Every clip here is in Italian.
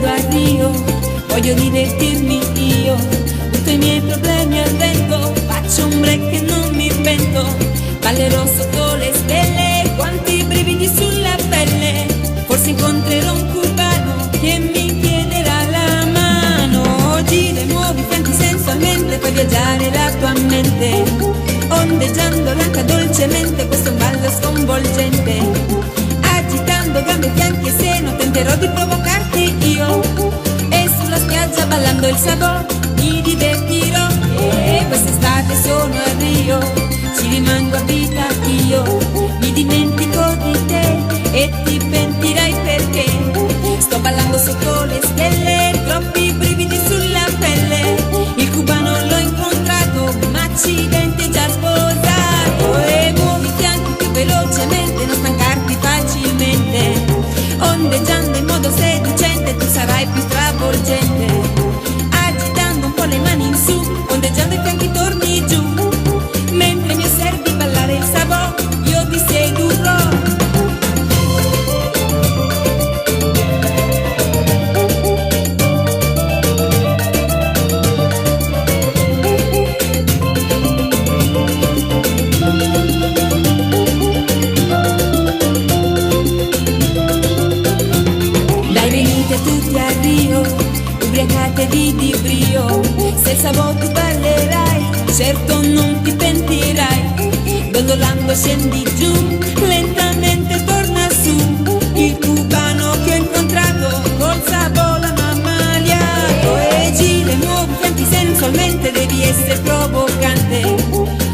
a Rio, voglio divertirmi io, butto i miei problemi al vento, faccio un break e non mi pento, ballerò sotto le stelle, quanti brividi sulla pelle, forse incontrerò un cubano che mi chiederà la mano, gira e muovi i fianchi sensualmente, fai viaggiare la tua mente, ondeggiando l'anca dolcemente, questo è un ballo sconvolgente, agitando gambe, fianchi e seno, tenterò di provocarti io, e sulla spiaggia ballando il sabò mi divertirò, e quest'estate sono a Rio, ci rimango a vita io, mi dimentico di te e ti pentirai perché sto ballando sotto le stelle, troppi brividi sulla pelle, il cubano l'ho incontrato, ma accidenti è già sposato, e muovi i fianchi più velocemente, non stancarti facilmente, ondeggiando in modo seducente tu sarai più travolgente, agitando un po' le mani in su, ondeggiando i fianchi torni giù, mentre mi osservi ballare il sabò io ti sedurrò. Dai, venite tutti a Rio, ubriacatevi di brio, se il sabò tu ballerai, certo non ti pentirai, dondolando scendi giù, lentamente torna su, il cubano che ho incontrato, col sabò l'hanno ammaliato, e gira e muovi i fianchi sensualmente, devi essere provocante,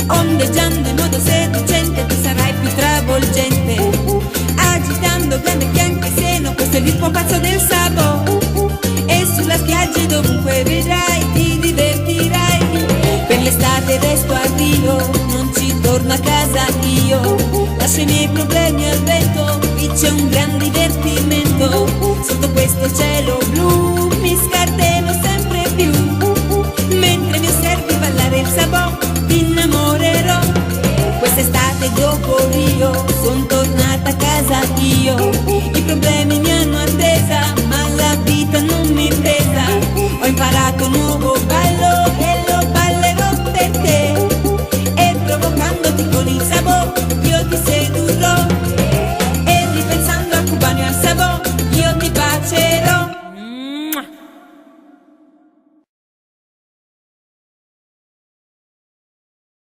ondeggiando in modo seducente, tu sarai più travolgente, agitando grande fianchi e seno, questo è il ritmo pazzo del sabò, e sulla spiaggia e dovunque vedrai ti divertirai, per l'estate resto a Rio, non ci torno a casa io, lascio i miei problemi al vento, qui c'è un gran divertimento, sotto questo cielo